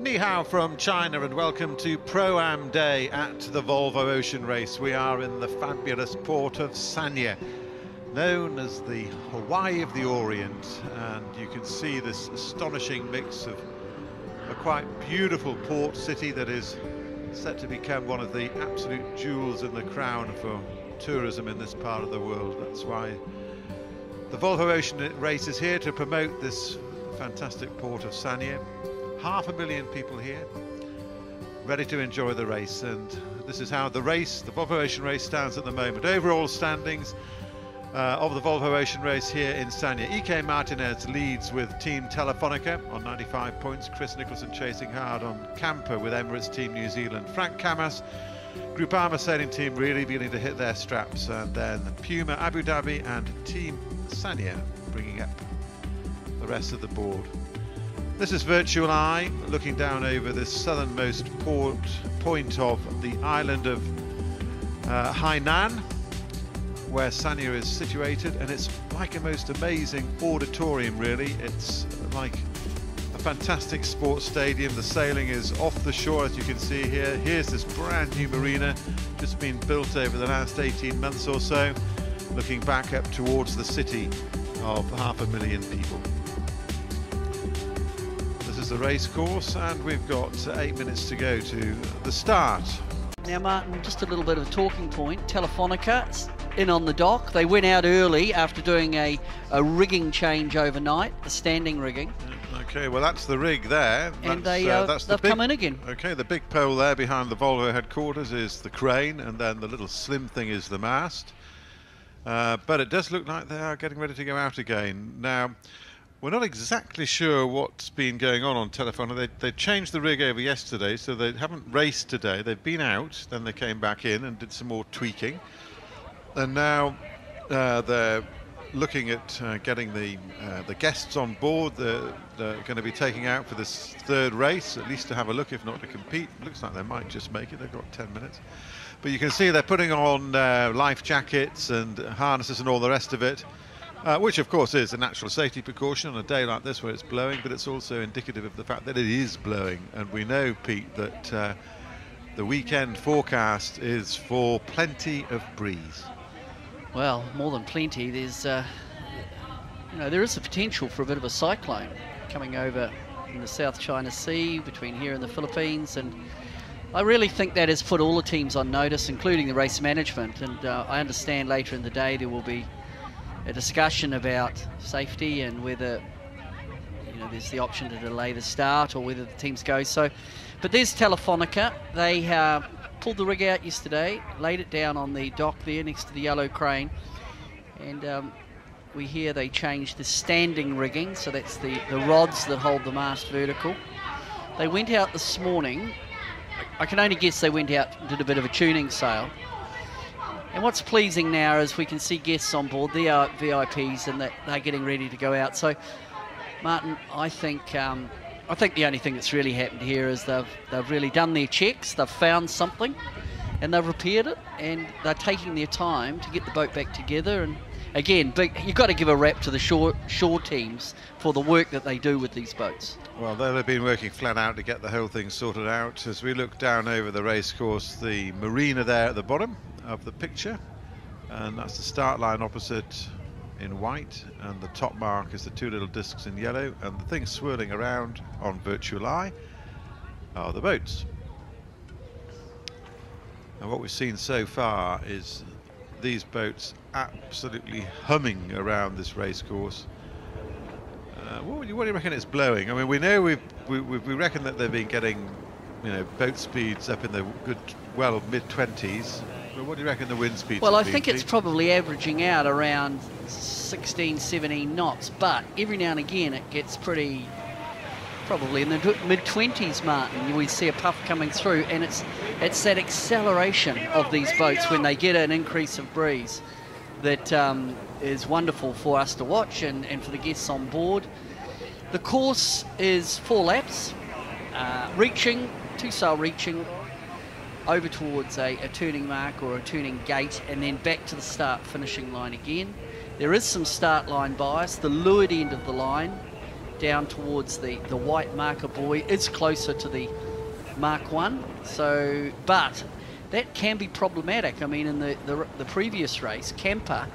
Ni hao from China and welcome to Pro-Am Day at the Volvo Ocean Race. We are in the fabulous port of Sanya, known as the Hawaii of the Orient, and you can see this astonishing mix of a quite beautiful port city that is set to become one of the absolute jewels in the crown for tourism in this part of the world. That's why the Volvo Ocean Race is here to promote this fantastic port of Sanya. 500,000 people here, ready to enjoy the race, and this is how the Volvo Ocean Race stands at the moment. Overall standings of the Volvo Ocean Race here in Sanya. EK Martinez leads with Team Telefonica on 95 points. Chris Nicholson chasing hard on Camper with Emirates Team New Zealand. Frank Camas, Groupama sailing team really beginning to hit their straps, and then Puma Abu Dhabi and Team Sanya bringing up the rest of the board. This is Virtual Eye looking down over the southernmost point of the island of Hainan, where Sanya is situated, and it's like a most amazing auditorium really. It's like a fantastic sports stadium. The sailing is off the shore, as you can see here. Here's this brand new marina just been built over the last 18 months or so, looking back up towards the city of 500,000 people. The race course, and we've got 8 minutes to go to the start. Now Martin, just a little bit of a talking point. Telefonica in on the dock. They went out early after doing a rigging change overnight, the standing rigging. Okay, well that's the rig there. And they've come in again. Okay, the big pole there behind the Volvo headquarters is the crane, and then the little slim thing is the mast. But it does look like they are getting ready to go out again. Now, we're not exactly sure what's been going on Telefonica. They changed the rig over yesterday, so they haven't raced today. They've been out, then they came back in and did some more tweaking. And now they're looking at getting the guests on board. They're going to be taking out for this third race, at least to have a look, if not to compete. Looks like they might just make it. They've got 10 minutes. But you can see they're putting on life jackets and harnesses and all the rest of it. Which of course is a natural safety precaution on a day like this where it's blowing, but it's also indicative of the fact that it is blowing. And we know, Pete, that the weekend forecast is for plenty of breeze. Well, more than plenty. There's, there is a potential for a bit of a cyclone coming over in the South China Sea between here and the Philippines, and I really think that has put all the teams on notice, including the race management. And I understand later in the day there will be a discussion about safety and whether there's the option to delay the start or whether the teams go. So, but there's Telefonica. They pulled the rig out yesterday, laid it down on the dock there next to the yellow crane, and we hear they changed the standing rigging, so that's the rods that hold the mast vertical. They went out this morning. I can only guess they went out and did a bit of a tuning sail. And what's pleasing now is we can see guests on board. They are VIPs, and that they're getting ready to go out. So, Martin, I think the only thing that's really happened here is they've really done their checks. They've found something, and they've repaired it, and they're taking their time to get the boat back together. And again, you've got to give a rap to the shore teams for the work that they do with these boats. Well, they've been working flat out to get the whole thing sorted out. As we look down over the race course, the marina there at the bottom of the picture, and that's the start line opposite in white, and the top mark is the two little discs in yellow, and the thing swirling around on Virtual Eye are the boats. And what we've seen so far is these boats absolutely humming around this race course. What do you reckon it's blowing? I mean, we know we reckon that they've been getting boat speeds up in the good mid-20s. But what do you reckon the wind speeds? Well, I think it's probably averaging out around 16, 17 knots, but every now and again it gets probably in the mid-20s, Martin. We see a puff coming through, and it's that acceleration of these boats when they get an increase of breeze that is wonderful for us to watch and for the guests on board. The course is 4 laps, two sail reaching over towards a turning mark or a turning gate, and then back to the start finishing line again. There is some start line bias. The leeward end of the line down towards the white marker buoy is closer to the Mark 1. So, but that can be problematic. I mean, in the previous race, Kemper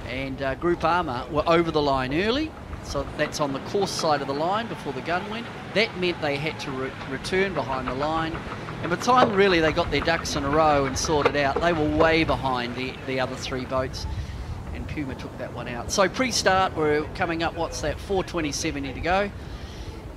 and Groupama were over the line early. So that's on the course side of the line before the gun went. That meant they had to return behind the line. And by the time really they got their ducks in a row and sorted out, they were way behind the other 3 boats. And Puma took that one out. So pre-start, we're coming up, what's that, 4:20.70 to go.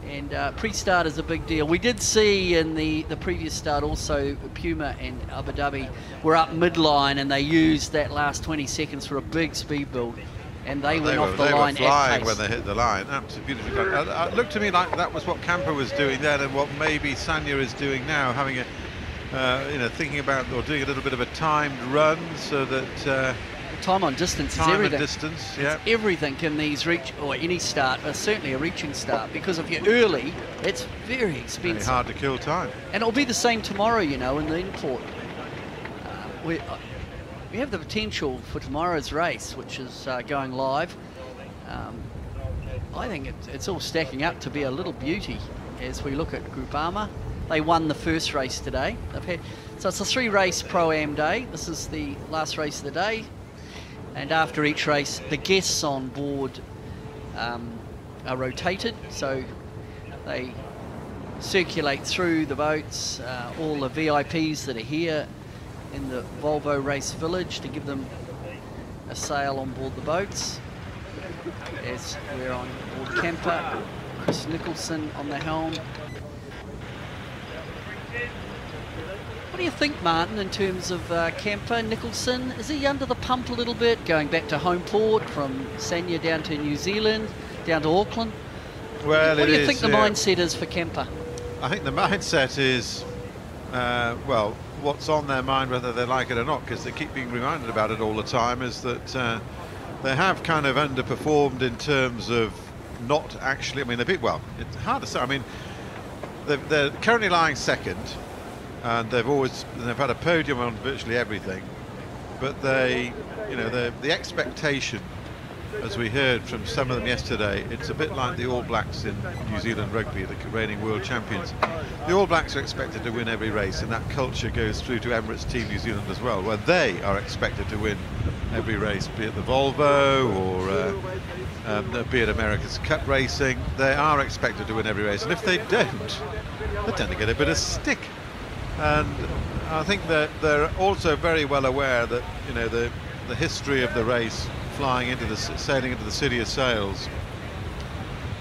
And pre-start is a big deal. We did see in the previous start also Puma and Abu Dhabi were up midline and they used that last 20 seconds for a big speed build. And they went off the line They were flying at pace. when they hit the line. Absolutely beautifully done. It looked to me like that was what Camper was doing then, and what maybe Sanya is doing now, having a, thinking about or doing a little bit of a timed run so that. Time on distance is time everything. and distance, yeah. It's everything in these or any start, but certainly a reaching start, because if you're early, it's very expensive. Very hard to kill time. And it'll be the same tomorrow, in the import. We have the potential for tomorrow's race, which is going live. I think it's all stacking up to be a little beauty as we look at Groupama. They won the first race today. So it's a 3-race Pro-Am day. This is the last race of the day. And after each race, the guests on board are rotated. So they circulate through the boats, all the VIPs that are here in the Volvo Race Village, to give them a sail on board the boats. As we're on board Kemper, Chris Nicholson on the helm. What do you think, Martin, in terms of Kemper, Nicholson? Is he under the pump a little bit, going back to home port from Sanya down to New Zealand, down to Auckland? Well, what do you think the mindset is for Kemper? I think the mindset is, what's on their mind, whether they like it or not, because they keep being reminded about it all the time, is that they have kind of underperformed in terms of not actually, it's hard to say. I mean, they're currently lying second, and they've had a podium on virtually everything, but the expectation, as we heard from some of them yesterday, it's a bit like the All Blacks in New Zealand rugby, the reigning world champions. The All Blacks are expected to win every race, and that culture goes through to Emirates Team New Zealand as well, where they are expected to win every race, be it the Volvo or be it America's Cup racing. They are expected to win every race, and if they don't, they tend to get a bit of stick. And I think that they're also very well aware that the history of the race, sailing into the City of Sails,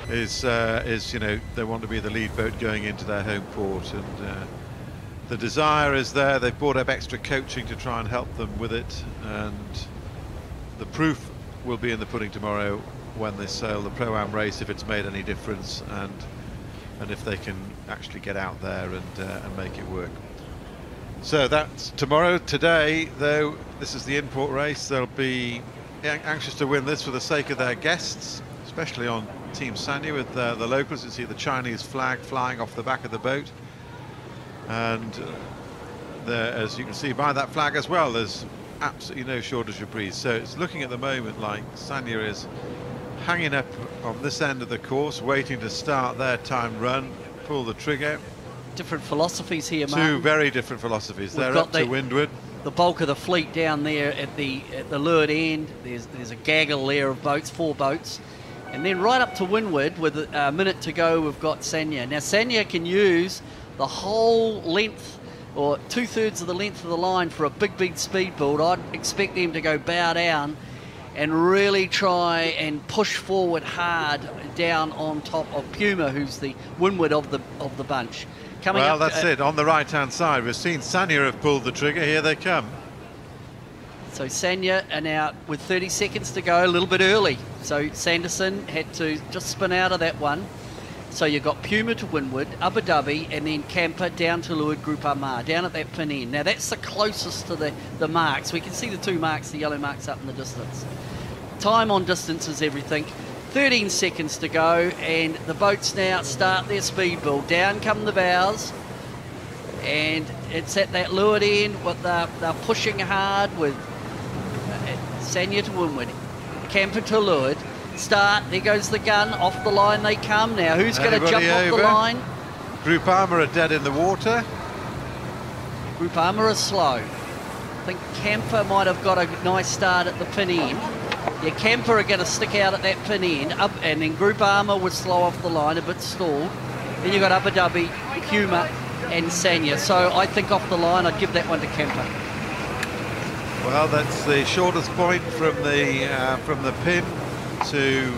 is they want to be the lead boat going into their home port, and the desire is there. They've brought up extra coaching to try and help them with it, and the proof will be in the pudding tomorrow when they sail the Pro-Am race, if it's made any difference, and if they can actually get out there and make it work. So that's tomorrow. Today, though, this is the import race. They'll be anxious to win this for the sake of their guests, especially on Team Sanya with the locals. You see the Chinese flag flying off the back of the boat, and as you can see by that flag as well, there's absolutely no shortage of breeze. So it's looking at the moment like Sanya is hanging up on this end of the course, waiting to start their time run, pull the trigger. Different philosophies here, Martin. Two very different philosophies. They're up to windward. The bulk of the fleet down there at the leeward end. There's a gaggle there of boats, 4 boats. And then right up to windward, with a minute to go, we've got Sanya. Now Sanya can use the whole length, or 2/3 of the length of the line, for a big speed build. I'd expect them to go bow down and really try and push forward hard down on top of Puma, who's the windward of the bunch. Well, that's it. On the right-hand side, we've seen Sanya have pulled the trigger. Here they come. So Sanya are now with 30 seconds to go, a little bit early. So Sanderson had to just spin out of that one. So you've got Puma to windward, Abu Dhabi, and then Camper down to leeward, Groupama, down at that pin end. Now that's the closest to the marks. We can see the 2 marks, the yellow marks up in the distance. Time on distance is everything. 13 seconds to go, and the boats now start their speed build. Down come the bows, and it's at that leeward end. They're pushing hard with Sanya to windward, Camper to leeward, start. There goes the gun. Off the line they come. Now who's going to jump off the line? Groupama are dead in the water. Groupama are slow. I think Camper might have got a nice start at the pin end. Yeah, Camper are going to stick out at that pin end, and then Groupama was slow off the line, a bit stalled. Then you got Abu Dhabi, Puma, and Sanya. So I think off the line, I'd give that one to Camper. Well, that's the shortest point from the pin to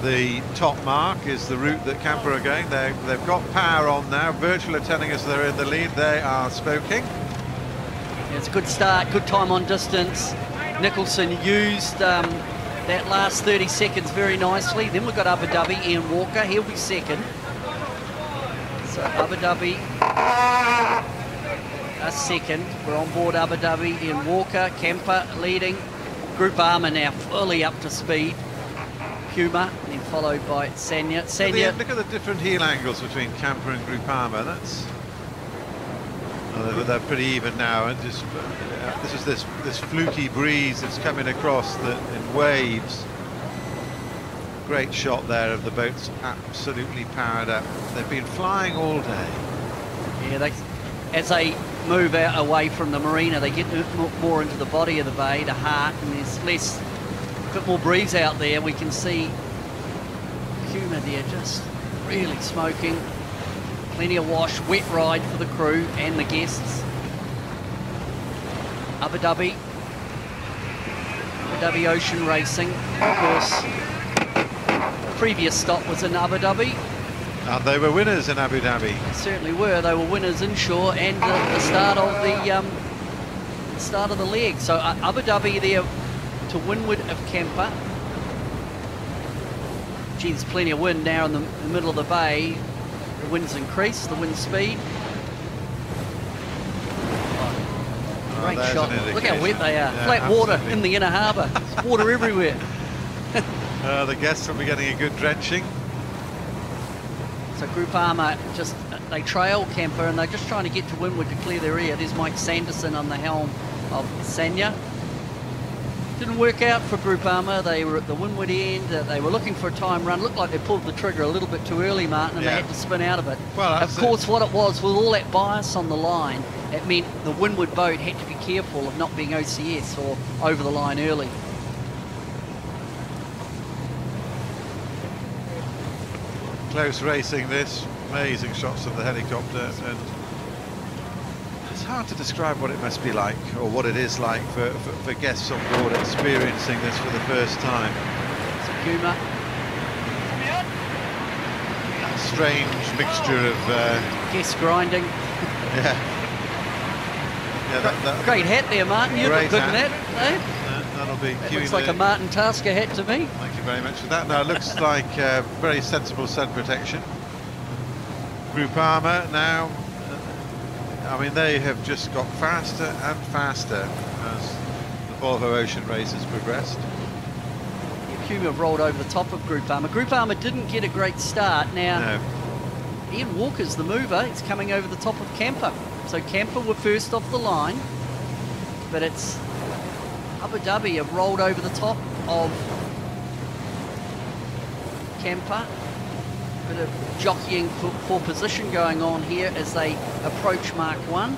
the top mark is the route that Camper are going. They've got power on now. Virtual are telling us they're in the lead. They are smoking. Yeah, it's a good start, good time on distance. Nicholson used that last 30 seconds very nicely. Then we've got Abu Dhabi, Ian Walker. He'll be second. So Abu Dhabi a second. We're on board Abu Dhabi, Ian Walker, Camper leading. Groupama now fully up to speed. Puma, then followed by Sanya. Look at the different heel angles between Camper and Groupama. That's they're pretty even now, and just this fluky breeze that's coming across in waves. Great shot there of the boats absolutely powered up. They've been flying all day. Yeah, as they move out away from the marina, they get more into the body of the bay, the heart, and there's a bit more breeze out there. We can see Puma there just really smoking. Plenty of wash, wet ride for the crew and the guests. Abu Dhabi Ocean Racing, of course. The previous stop was in Abu Dhabi. And they were winners in Abu Dhabi. They certainly were. They were winners inshore and the start of the leg. So Abu Dhabi there to windward of Camper. Gee, there's plenty of wind now in the middle of the bay. The wind's increased, the wind speed. Great shot. Look how wet they are. Yeah, flat water in the inner harbour. There's water everywhere. The guests will be getting a good drenching. So Groupama they trail Camper and they're just trying to get to windward to clear their rear. There's Mike Sanderson on the helm of Sanya. Didn't work out for Groupama. They were at the windward end. They were looking for a time run. Looked like they pulled the trigger a little bit too early, Martin, and they had to spin out of it. Well, of course, what it was, with all that bias on the line, it meant the windward boat had to be careful of not being OCS or over the line early. Close racing this. Amazing shots of the helicopter. And it's hard to describe what it must be like, or what it is like for guests on board experiencing this for the first time. Puma. A strange mixture of guest grinding. Yeah. Great hat there, Martin. You look good in that. Eh? That'll be. That looks like a Martin Tasker hat to me. Thank you very much for that. Now it looks like very sensible sun protection. Groupama now. I mean, they have just got faster and faster as the Volvo Ocean Race has progressed. Puma have rolled over the top of Groupama. Groupama didn't get a great start. Now, Ian Walker's the mover. It's coming over the top of Camper. So Camper were first off the line, but it's Abu Dhabi have rolled over the top of Camper. Bit of jockeying for position going on here as they approach Mark 1.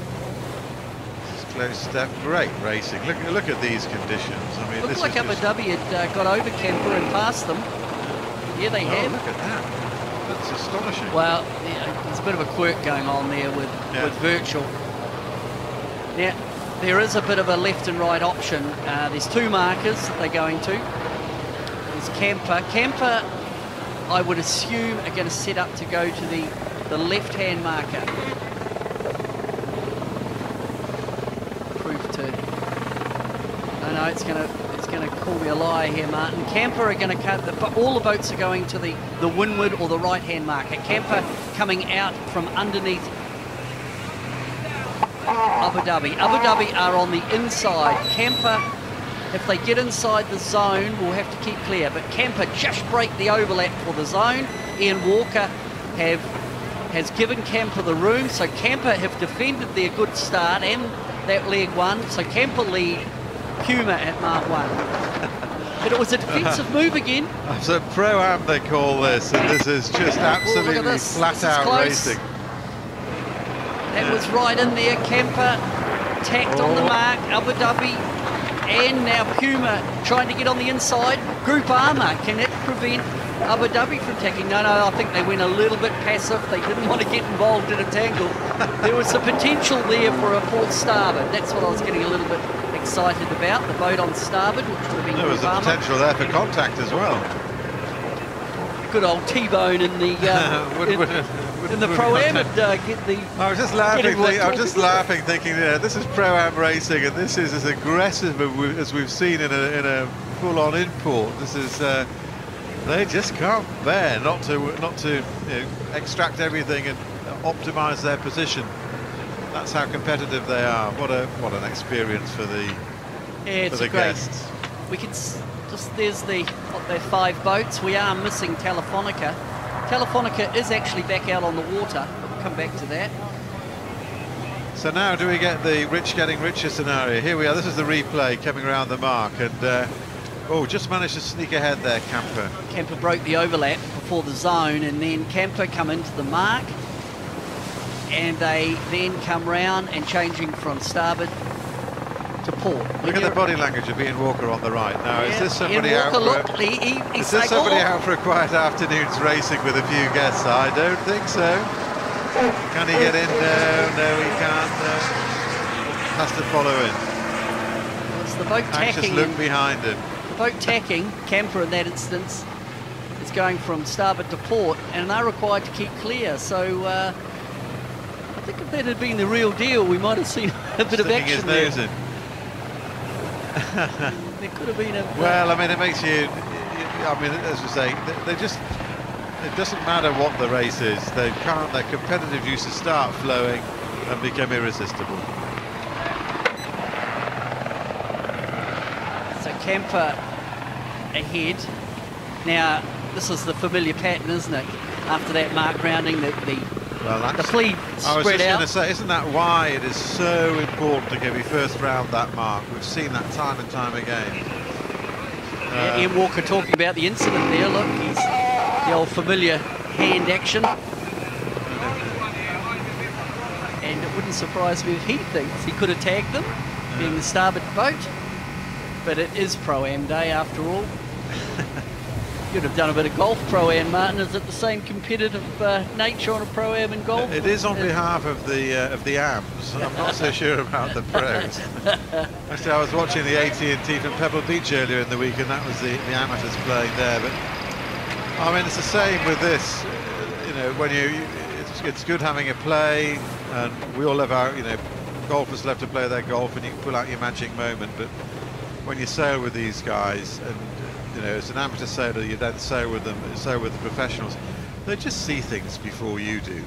Close step, great racing. Look at these conditions. I mean, looks like Abu Dhabi had got over Camper and passed them. Yeah, they have. Look at that. That's astonishing. Well, yeah, there's a bit of a quirk going on there with Virtual. Now, there is a bit of a left and right option. There's two markers that they're going to. There's Camper. Camper, I would assume, are going to set up to go to the left-hand marker. Proof to. No, it's going to call me a liar here, Martin. Camper are going to cut, but all the boats are going to the windward or the right-hand marker. Camper coming out from underneath Abu Dhabi. Abu Dhabi are on the inside. Camper, if they get inside the zone, will have to keep clear. But Camper just break the overlap for the zone. Ian Walker has given Camper the room. So Camper have defended their good start and that leg one. So Camper lead Puma at Mark 1. but it was a defensive move again. It's a Pro-Am they call this, and this is just absolutely flat-out racing. That was right in there. Kemper tacked on the mark. Abu Dhabi and now Puma trying to get on the inside. Group Armour, can it prevent Abu Dhabi from tacking? No, I think they went a little bit passive. They didn't want to get involved in a tangle. There was a potential there for a port starboard. That's what I was getting a little bit excited about. The boat on starboard, which would have been there was a potential there for contact as well. Good old T-bone in the in the Pro-Am would get the. I was just laughing, thinking, yeah, this is Pro-Am racing, and this is as aggressive as we've seen in a full-on import. This is they just can't bear not to extract everything and optimise their position. That's how competitive they are. What an experience for the guests. We can there's their 5 boats. We are missing Telefonica. Telefonica is actually back out on the water. We'll come back to that. So now do we get the rich getting richer scenario? Here we are. This is the replay coming around the mark, and just managed to sneak ahead there, Camper. Camper broke the overlap before the zone, and then Camper come into the mark, and they then come round and changing from starboard to port. Look at the body language of Ian Walker on the right. Now, yeah, is this somebody Ian Walker, out for a quiet afternoon's racing with a few guests? I don't think so. Can he get in? No, he can't. Has to follow in. Well, it's the boat Anxious tacking. Look behind him. The boat tacking, Camper in that instance, is going from starboard to port, and they're required to keep clear. So I think if that had been the real deal, we might have seen a bit of action his nose in. There could have been a... Well, I mean, it makes you... I mean, as we say, they just... It doesn't matter what the race is. They can't... Their competitive juices start flowing and become irresistible. So Camper ahead. Now, this is the familiar pattern, isn't it? After that mark rounding, the fleet spread out. I was just going to say, isn't that why it is so important to get me first round that mark? We've seen that time and time again. Ian Walker talking about the incident there. Look, he's the old familiar hand action. And it wouldn't surprise me if he thinks he could have tagged them, being the starboard boat. But it is Pro-Am day after all. You'd have done a bit of golf, Pro-Am, Martin. Is it the same competitive nature on a Pro-Am and golf? It is on behalf of the AMs. I'm not so sure about the pros. Actually, I was watching the AT&T from Pebble Beach earlier in the week, and that was the amateurs playing there. But I mean, it's the same with this. When it's good having a play, and we all love our, golfers love to play their golf, and you can pull out your magic moment. But when you sail with these guys, and as an amateur sailor, you then sail with the professionals. They just see things before you do.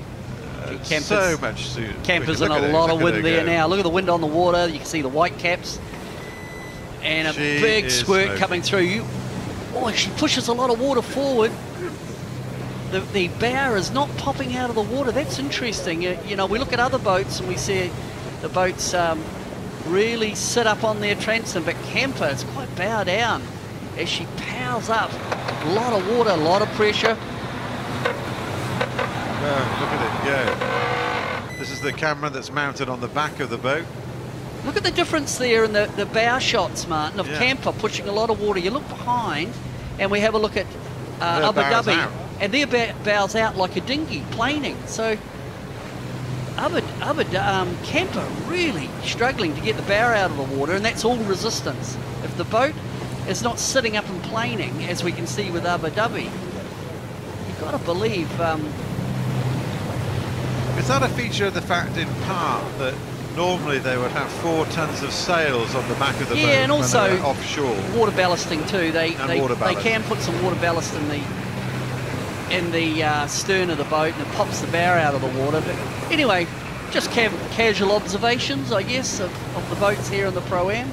So much sooner. Camper's in a lot of wind there now. Look at the wind on the water. You can see the white caps. And a big squirt coming through. She pushes a lot of water forward. The bow is not popping out of the water. That's interesting. We look at other boats and we see the boats really sit up on their transom, but Camper is quite bow down as she powers up. A lot of water, a lot of pressure. Look at it go. This is the camera that's mounted on the back of the boat. Look at the difference there in the bow shots, Martin, of Camper pushing a lot of water. You look behind and we have a look at Abu Dhabi, and their bows out like a dinghy, planing. So Camper really struggling to get the bow out of the water, and that's all resistance. If the boat is not sitting up and planing, as we can see with Abu Dhabi, you've got to believe... Is that a feature of the fact, in part, that normally they would have 4 tons of sails on the back of the boat, and also offshore? Water ballasting too. They can put some water ballast in the stern of the boat, and it pops the bow out of the water. But anyway, just casual observations, I guess, of the boats here in the Pro-Am.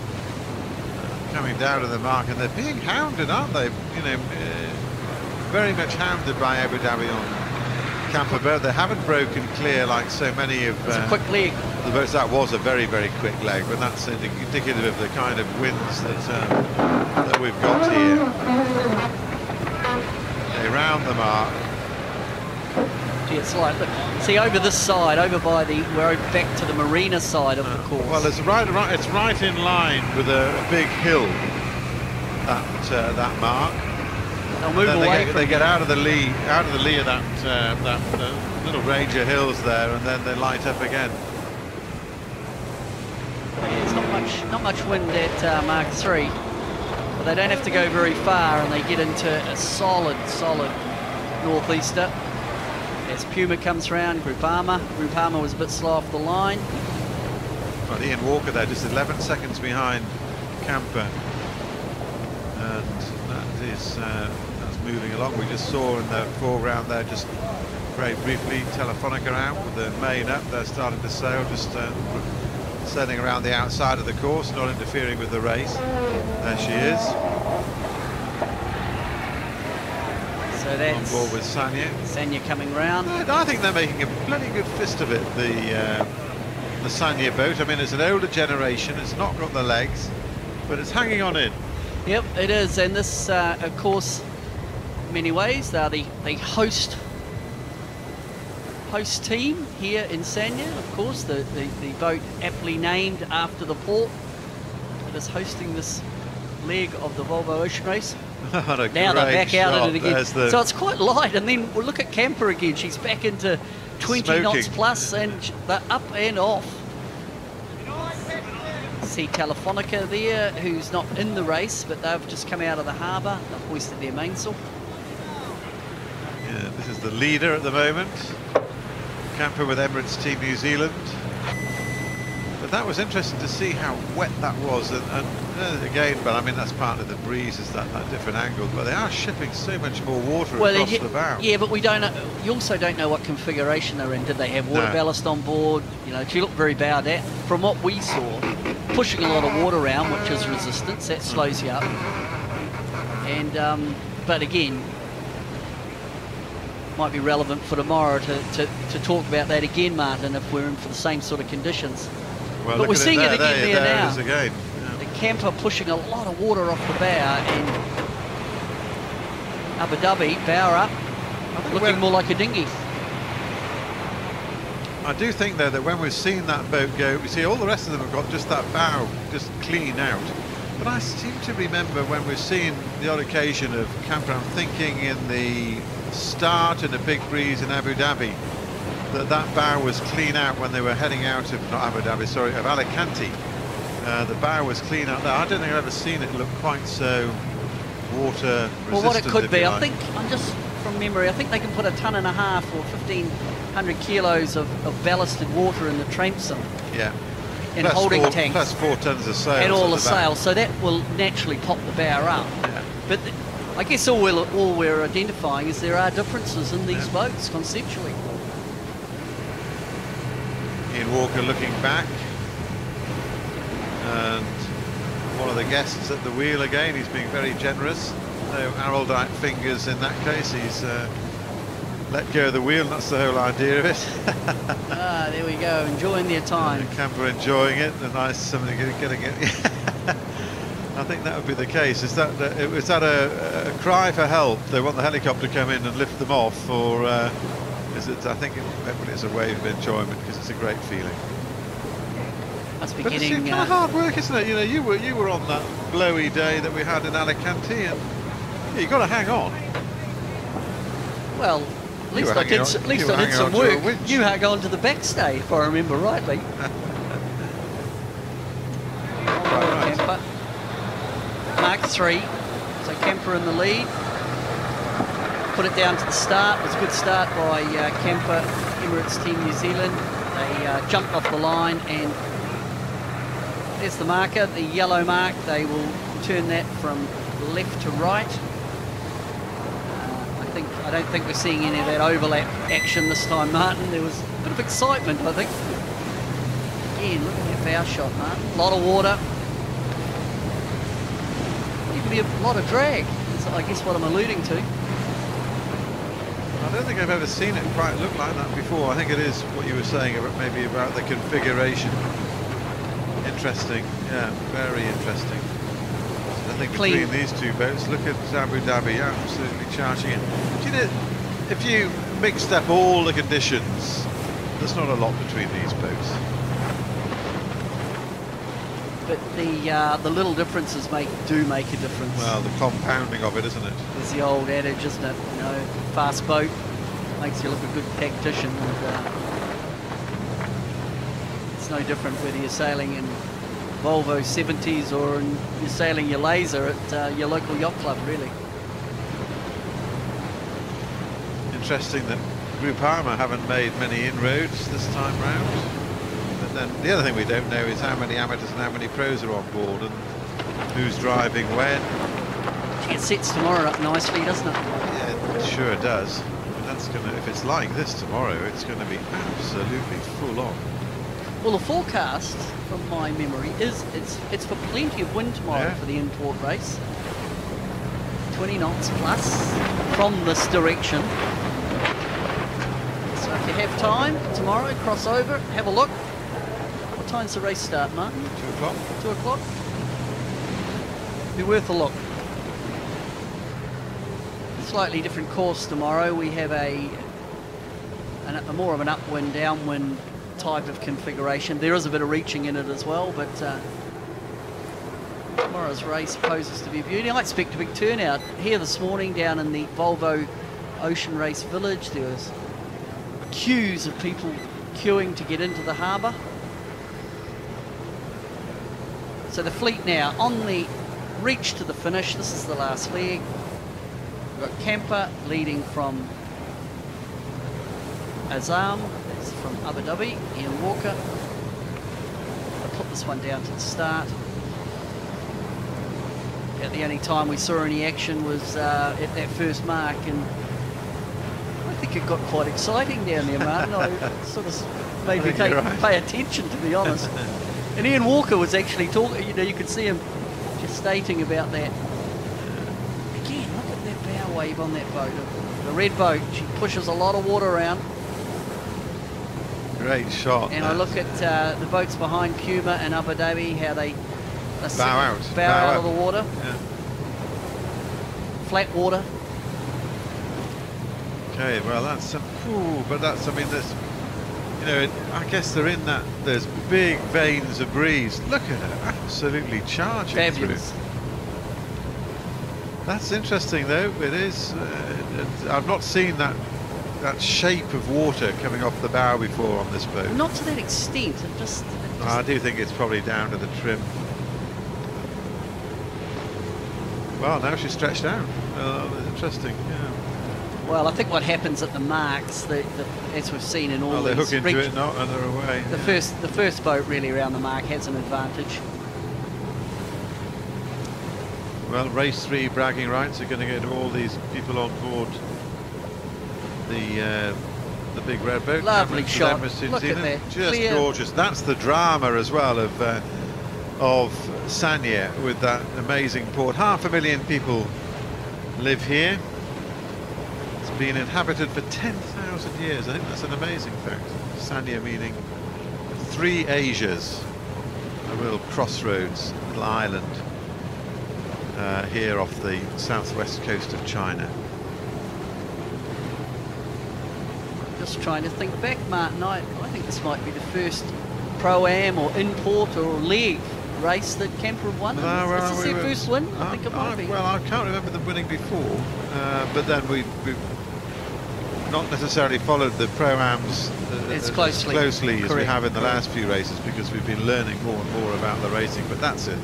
Coming down to the mark, and they're being hounded, aren't they? Very much hounded by Abu Dhabi on Camper boat. They haven't broken clear like so many of a quick leg. The boats. That was a very, very quick leg, but that's indicative of the kind of winds that that we've got here. Around the mark. Gee, it's like, look, see over this side, over by the, we're back to the marina side of the course. Well, it's right in line with a big hill. That mark. They'll move away. They get out of the lee of that little range of hills there, and then they light up again. Yeah, it's not much wind at Mark 3, but they don't have to go very far, and they get into a solid northeaster. As Puma comes round, Groupama was a bit slow off the line. Well, Ian Walker there, just 11 seconds behind Camper, and that's moving along. We just saw in the foreground there, just very briefly, Telefonica out with the main up. They're starting to sail, just sailing around the outside of the course, not interfering with the race. There she is. So that's on board with Sanya. Sanya coming round. I think they're making a bloody good fist of it, the Sanya boat. I mean, it's an older generation, it's not got the legs, but it's hanging on in. Yep, it is, and this, of course, in many ways, they're the host team here in Sanya. Of course, the boat aptly named after the port that is hosting this leg of the Volvo Ocean Race. Now they're back out at it again. So it's quite light, and then we'll look at Camper again. She's back into 20 knots plus, and they're up and off. See Telefonica there, who's not in the race, but they've just come out of the harbour. They've hoisted their mainsail. Yeah, this is the leader at the moment. Camper with Emirates Team New Zealand. But that was interesting to see how wet that was, and again, but I mean that's part of the breeze, is that different angle. But they are shipping so much more water across the bow. Yeah, but we don't know. You also don't know what configuration they're in. Did they have water ballast on board? You know, she looked very bowed out. From what we saw, pushing a lot of water around, which is resistance, that slows you up. And but again, might be relevant for tomorrow to talk about that again, Martin, if we're in for the same sort of conditions. Well, but we're seeing it again there now. It is again. Yeah. The Camper pushing a lot of water off the bow, and Abu Dhabi, bow up, looking more like a dinghy. I do think, though, that when we've seen that boat go, we see all the rest of them have got just that bow just clean out. But I seem to remember when we've seen the odd occasion of Camper, I'm thinking in the start in a big breeze in Abu Dhabi, that bow was clean out when they were heading out of, not Abu Dhabi, sorry, of Alicante. The bow was clean out there. I don't think I've ever seen it look quite so water resistant. Well, what it could be, I think, I'm just from memory, I think they can put 1.5 tons or 1,500 kilos of ballasted water in the transom. Yeah. In holding tanks. Plus 4 tons of sails. And all the sails, so that will naturally pop the bow up. Yeah. But I guess all we're identifying is there are differences in these boats conceptually. Ian Walker looking back, and one of the guests at the wheel again. He's being very generous. No Araldite fingers in that case. He's let go of the wheel, and that's the whole idea of it. There we go, enjoying their time. The Camper enjoying it. The nice somebody getting it. I think that would be the case. Is that a cry for help? They want the helicopter to come in and lift them off, or is it? I think it's a wave of enjoyment, because it's a great feeling. Must be but getting it's kind of hard work, isn't it? You know, you were on that blowy day that we had in Alicante, and you got to hang on. Well, at least I did some work. You hung on to the backstay, if I remember rightly. Camper. Mark 3, so Camper in the lead. Put it down to the start. It was a good start by Camper, Emirates Team New Zealand. They jumped off the line, and there's the marker, the yellow mark. They will turn that from left to right. I don't think we're seeing any of that overlap action this time, Martin. There was a bit of excitement, I think. Again, look at that bow shot, Martin. A lot of water. Even be a lot of drag. That's, I guess, what I'm alluding to. I don't think I've ever seen it quite look like that before. I think it is what you were saying about maybe about the configuration. Interesting, yeah, very interesting. So think clean. between these two boats, look at Abu Dhabi absolutely charging in. Do you know, if you mixed up all the conditions, there's not a lot between these boats. But the little differences do make a difference. Well, the compounding of it, isn't it? There's the old adage, isn't it? You know, fast boat makes you look a good tactician. And, it's no different whether you're sailing in Volvo 70s or you're sailing your laser at your local yacht club, really. Interesting that Groupama haven't made many inroads this time round. But then the other thing we don't know is how many amateurs and how many pros are on board and who's driving when. It sets tomorrow up nicely, doesn't it? Yeah, it sure does. And that's gonna, if it's like this tomorrow, it's going to be absolutely full on. Well, the forecast, from my memory, is it's for plenty of wind tomorrow for the import race. 20 knots plus from this direction. So if you have time tomorrow, cross over, have a look. What time's the race start, Martin? 2 o'clock. 2 o'clock. Be worth a look. Slightly different course tomorrow. We have a more of an upwind, downwind type of configuration. There is a bit of reaching in it as well, but tomorrow's race poses to be a beauty. I expect a big turnout here this morning down in the Volvo Ocean Race Village. There was queues of people queuing to get into the harbour. So the fleet now on the reach to the finish. This is the last leg. We've got Camper leading from Azam, that's from Abu Dhabi, Ian Walker. I put this one down to the start. The only time we saw any action was at that first mark, and I think it got quite exciting down there, Martin. I sort of made me pay attention, to be honest. And Ian Walker was actually talking, you know, you could see him just stating about that. Again, look at that bow wave on that boat. The red boat, she pushes a lot of water around. Great shot. And I look at the boats behind Puma and Abu Dhabi, how they bow out of the water. Yeah. Flat water. Okay, well that's but that's, I mean, there's, you know, I guess they're in that, there's big veins of breeze. Look at it, absolutely charging Fabulous. through. That's interesting though, it is. I've not seen that shape of water coming off the bow before on this boat. Not to that extent, it just I do think it's probably down to the trim. Well, now she's stretched out. Interesting, yeah. Well, I think what happens at the marks, as we've seen in all they these hook into it, and they're away. The first boat really around the mark has an advantage. Well, race 3 bragging rights are going to get all these people on board the big red boat. Lovely shot. Look at that. Just clear. Gorgeous. That's the drama as well of Sanya with that amazing port. 500,000 people live here. It's been inhabited for 10,000 years. I think that's an amazing fact. Sanya meaning 3 Asias, a real crossroads, little island here off the southwest coast of China. Just trying to think back, Martin. I think this might be the first Pro-Am or import or leg race that Camper have won. Is this their first win? I think it might be. Well, I can't remember them winning before, but then we've not necessarily followed the Pro-Ams as closely as we have in the last few races, because we've been learning more and more about the racing. But that's a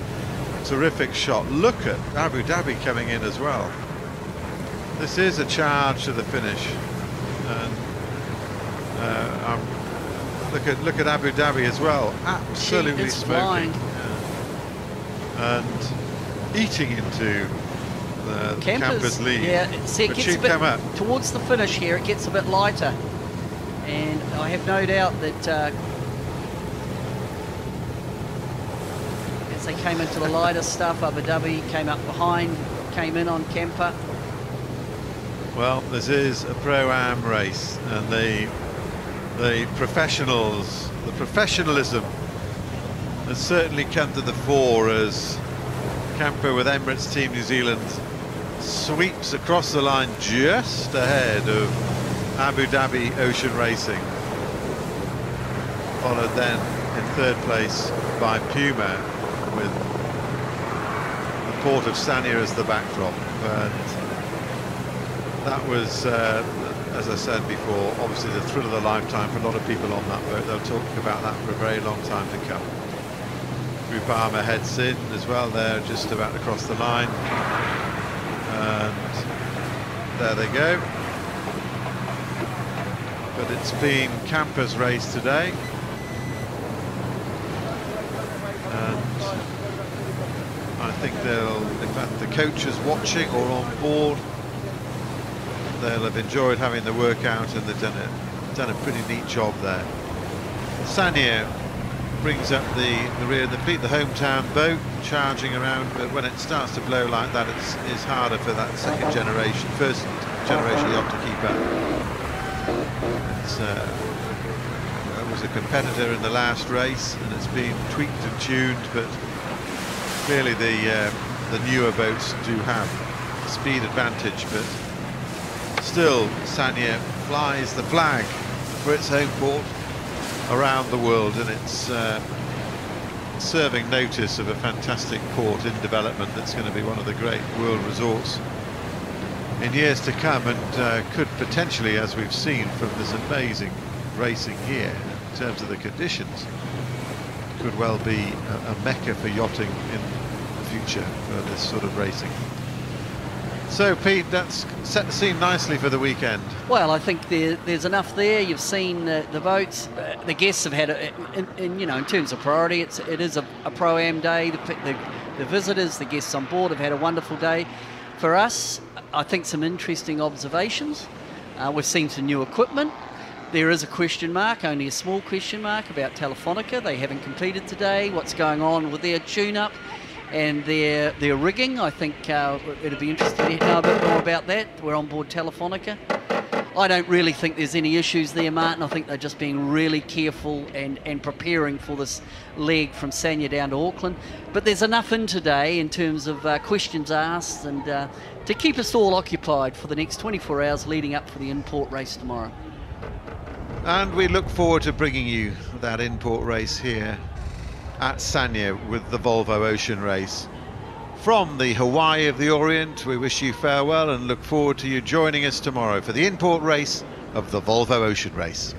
terrific shot. Look at Abu Dhabi coming in as well. This is a charge to the finish. And look at Abu Dhabi as well, absolutely smoking, and eating into the Camper's lead. Yeah, see, it gets a bit, come up towards the finish here. It gets a bit lighter, and I have no doubt that as they came into the lighter stuff, Abu Dhabi came up behind, came in on Camper. Well, this is a Pro-Am race, and the professionals, the professionalism has certainly come to the fore as camper with Emirates Team New Zealand sweeps across the line just ahead of Abu Dhabi Ocean Racing, followed then in third place by Puma with the port of Sanya as the backdrop. And that was, as I said before, obviously the thrill of the lifetime for a lot of people on that boat. They'll talk about that for a very long time to come. Groupama heads in as well there, just about to cross the line. And there they go. But it's been Camper's race today. And I think they'll, in fact, the coaches watching or on board, they'll have enjoyed having the workout, and they've done a pretty neat job there. Sanya brings up the rear of the fleet, the hometown boat, charging around, but when it starts to blow like that, it's harder for that first generation yacht to keep up. It was a competitor in the last race, and it's been tweaked and tuned, but clearly the newer boats do have speed advantage, but still Sanya flies the flag for its home port around the world, and it's serving notice of a fantastic port in development that's going to be one of the great world resorts in years to come, and could potentially, as we've seen from this amazing racing here in terms of the conditions, could well be a mecca for yachting in the future for this sort of racing. So Pete, that's set the scene nicely for the weekend. Well, I think there's enough there. You've seen the boats. The guests have had, in terms of priority, it is a Pro-Am day. The visitors, the guests on board have had a wonderful day. For us, I think some interesting observations. We've seen some new equipment. There is a question mark, only a small question mark, about Telefonica. They haven't completed today. What's going on with their tune-up and their rigging? I think it'd be interesting to know a bit more about that. We're on board Telefonica. I don't really think there's any issues there, Martin. I think they're just being really careful and preparing for this leg from Sanya down to Auckland. But there's enough in today in terms of questions asked, and to keep us all occupied for the next 24 hours leading up for the import race tomorrow. And we look forward to bringing you that import race here at Sanya with the Volvo Ocean Race. From the Hawaii of the Orient, we wish you farewell and look forward to you joining us tomorrow for the import race of the Volvo Ocean Race.